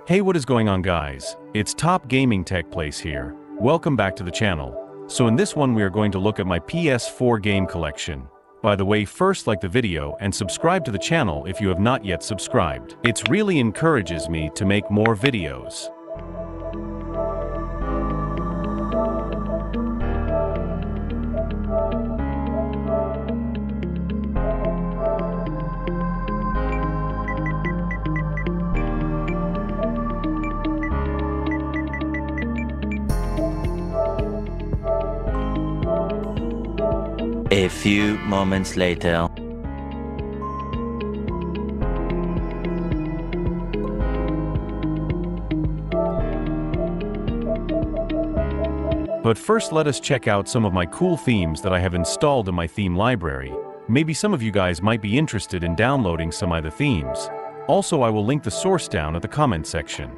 Hey, what is going on, guys? It's Top Gaming Tech Place here. Welcome back to the channel. So in this one we are going to look at my PS4 game collection. By the way, first like the video and subscribe to the channel if you have not yet subscribed. It really encourages me to make more videos. A few moments later. But first let us check out some of my cool themes that I have installed in my theme library. Maybe some of you guys might be interested in downloading some of the themes. Also, I will link the source down at the comment section.